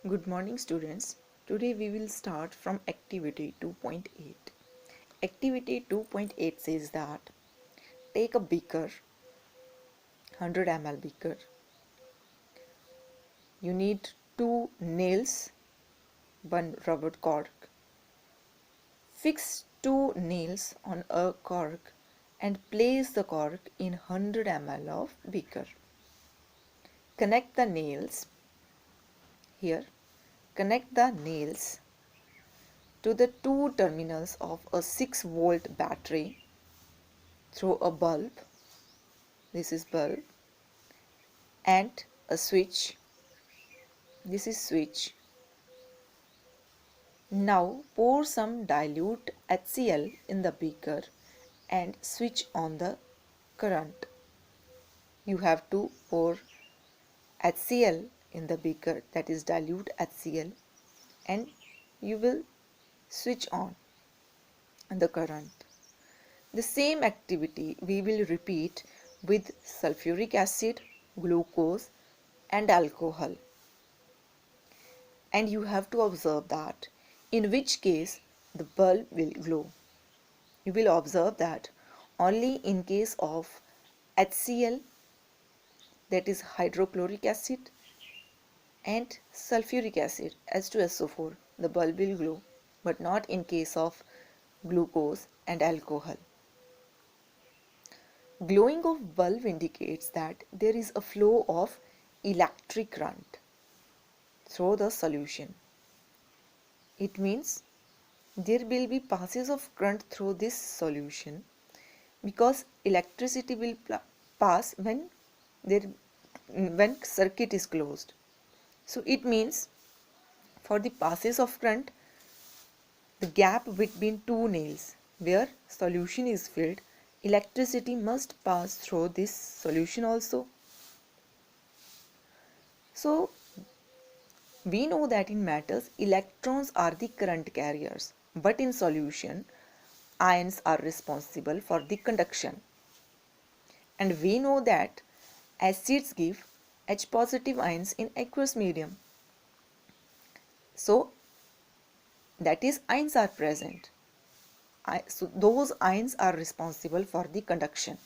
Good morning, students. Today we will start from activity 2.8. Activity 2.8 says that take a beaker, 100 ml beaker. You need two nails, one rubber cork. Fix two nails on a cork and place the cork in 100 ml of beaker. Connect the nails here. Connect the nails to the two terminals of a 6-volt battery through a bulb. This is bulb, and a switch. This is switch. Now pour some dilute HCl in the beaker and switch on the current. You have to pour HCl in the beaker, that is dilute HCl, and you will switch on the current. The same activity we will repeat with sulfuric acid, glucose and alcohol. And you have to observe that in which case the bulb will glow. You will observe that only in case of HCl, that is hydrochloric acid, and sulfuric acid, H2SO4, the bulb will glow, but not in case of glucose and alcohol. Glowing of bulb indicates that there is a flow of electric current through the solution. It means there will be passes of current through this solution because electricity will pass when circuit is closed. So it means for the passes of current, the gap between two nails where solution is filled, electricity must pass through this solution also. So we know that in metals electrons are the current carriers, but in solution ions are responsible for the conduction. And we know that acids give H positive ions in aqueous medium. So that is ions are present. So those ions are responsible for the conduction.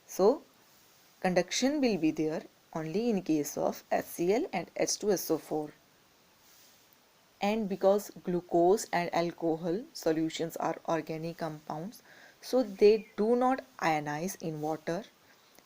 So conduction will be there only in case of HCl and H2SO4. And because glucose and alcohol solutions are organic compounds, so they do not ionize in water,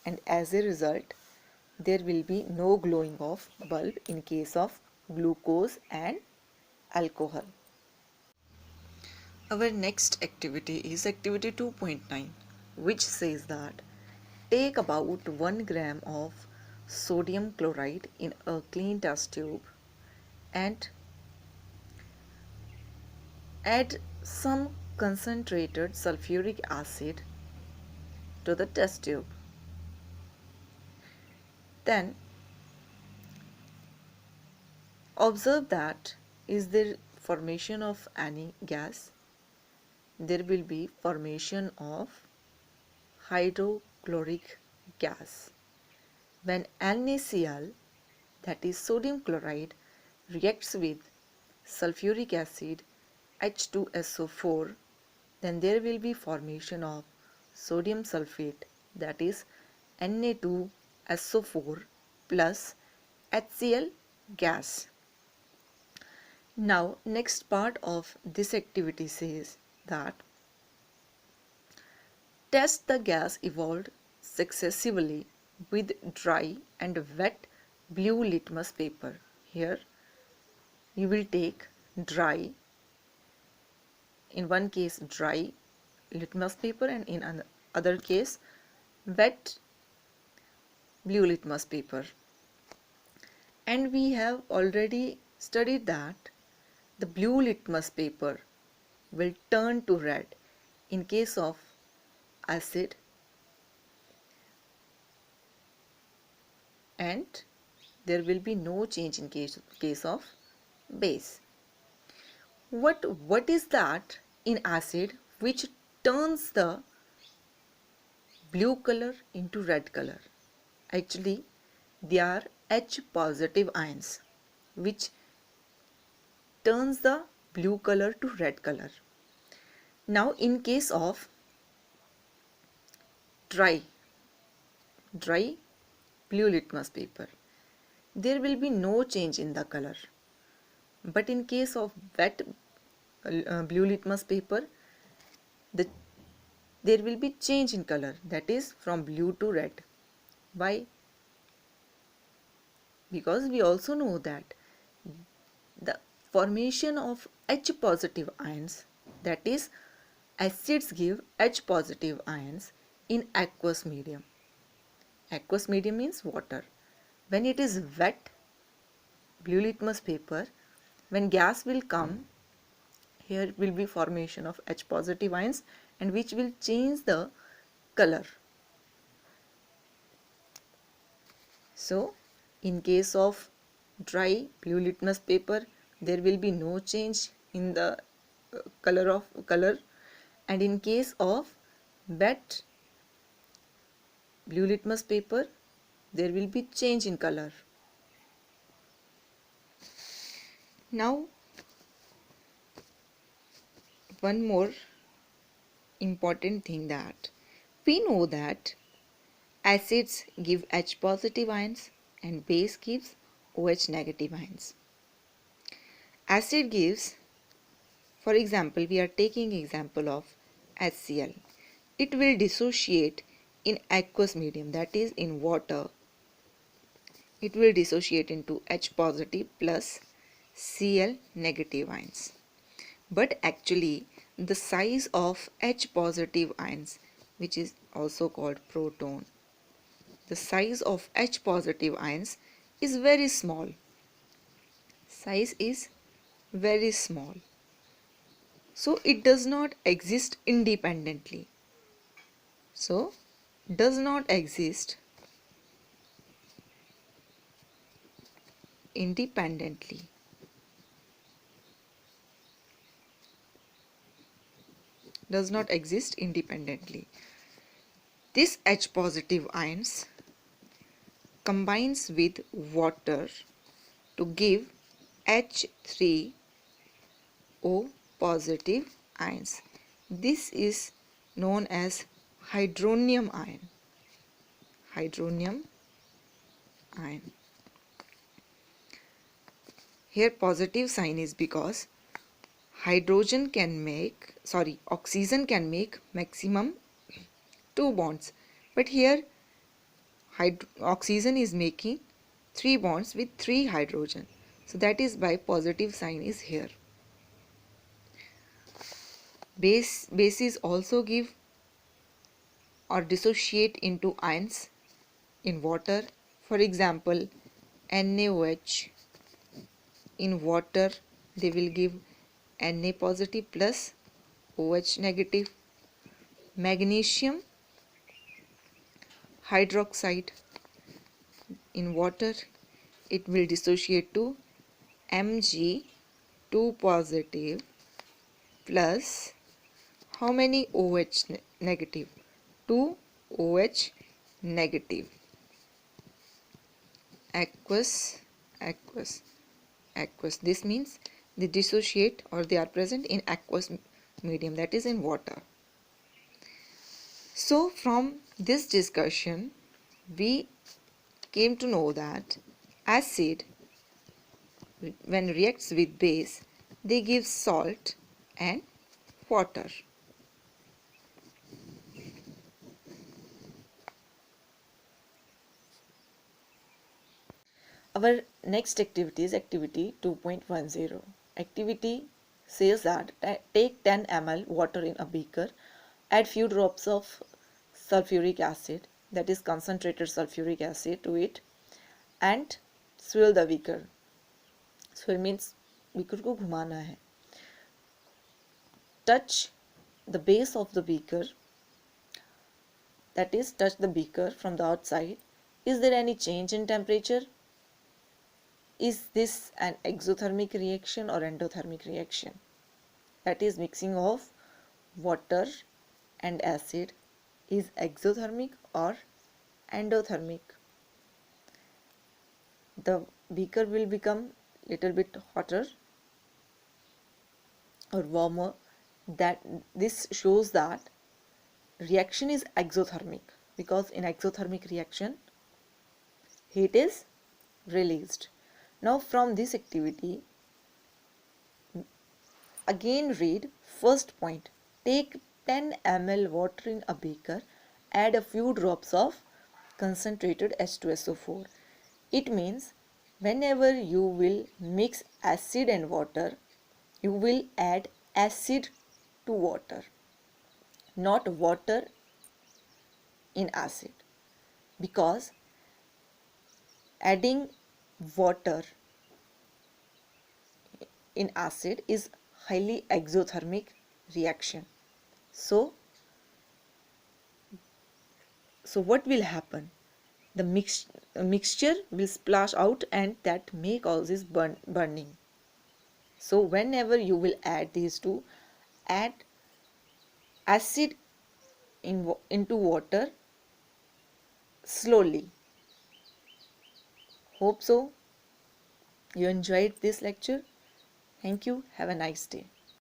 and as a result there will be no glowing of bulb in case of glucose and alcohol. Our next activity is activity 2.9, which says that take about 1 gram of sodium chloride in a clean test tube and add some concentrated sulfuric acid to the test tube. Then observe that is there formation of any gas? There will be formation of hydrochloric gas. When NaCl, that is sodium chloride, reacts with sulfuric acid H2SO4, then there will be formation of sodium sulfate, that is Na2SO4 plus HCl gas. Now next part of this activity says that test the gas evolved successively with dry and wet blue litmus paper. Here you will take dry, in one case dry litmus paper and in another case wet blue litmus paper. And we have already studied that the blue litmus paper will turn to red in case of acid and there will be no change in case of base. What is that in acid which turns the blue color into red color? Actually, they are H positive ions. which turns the blue color to red color. Now in case of dry blue litmus paper, there will be no change in the color. But in case of wet blue litmus paper, there will be change in color, that is from blue to red. Why? Because we also know that the formation of H positive ions, that is acids give H positive ions in aqueous medium. Aqueous medium means water. When it is wet blue litmus paper, when gas will come, here will be formation of H positive ions and which will change the color. So in case of dry blue litmus paper, there will be no change in the color, and in case of wet blue litmus paper, there will be change in color. Now one more important thing, that we know that acids give H positive ions and base gives OH negative ions. Acid gives, for example, we are taking example of HCl. It will dissociate in aqueous medium, that is in water. It will dissociate into H positive plus Cl negative ions. But actually the size of H positive ions, which is also called proton, the size of H positive ions is very small. Size is very small. So it does not exist independently. So does not exist independently. Does not exist independently. This H positive ions combines with water to give H3O positive ions. This is known as hydronium ion. Hydronium ion. Here positive sign is because oxygen can make maximum 2 bonds, but here oxygen is making 3 bonds with 3 hydrogen. So that is why positive sign is here. Bases also give or dissociate into ions in water. For example, NaOH, in water they will give Na positive plus OH negative. Magnesium hydroxide, in water it will dissociate to Mg2 positive plus how many OH negative? 2 OH negative. Aqueous. This means they dissociate or they are present in aqueous medium, that is in water. So from this discussion we came to know that acid, when reacts with base, they give salt and water. Our next activity is activity 2.10. Activity says that take 10 ml water in a beaker, add few drops of sulfuric acid, that is concentrated sulfuric acid, to it and swirl the beaker. Swirl means beaker को घुमाना है. Touch the base of the beaker, that is touch the beaker from the outside. Is there any change in temperature? Is this an exothermic reaction or endothermic reaction? That is mixing of water and acid is exothermic or endothermic. The beaker will become little bit hotter or warmer, that this shows that reaction is exothermic, because in exothermic reaction heat is released. Now from this activity, again read first point. Take 10 ml water in a beaker, add a few drops of concentrated H2SO4. It means whenever you will mix acid and water, you will add acid to water, not water in acid, because adding water in acid is highly exothermic reaction. So what will happen? The mixture will splash out, and that may causes burning. So whenever you will add these two, add acid into water slowly. Hope so you enjoyed this lecture. Thank you. Have a nice day.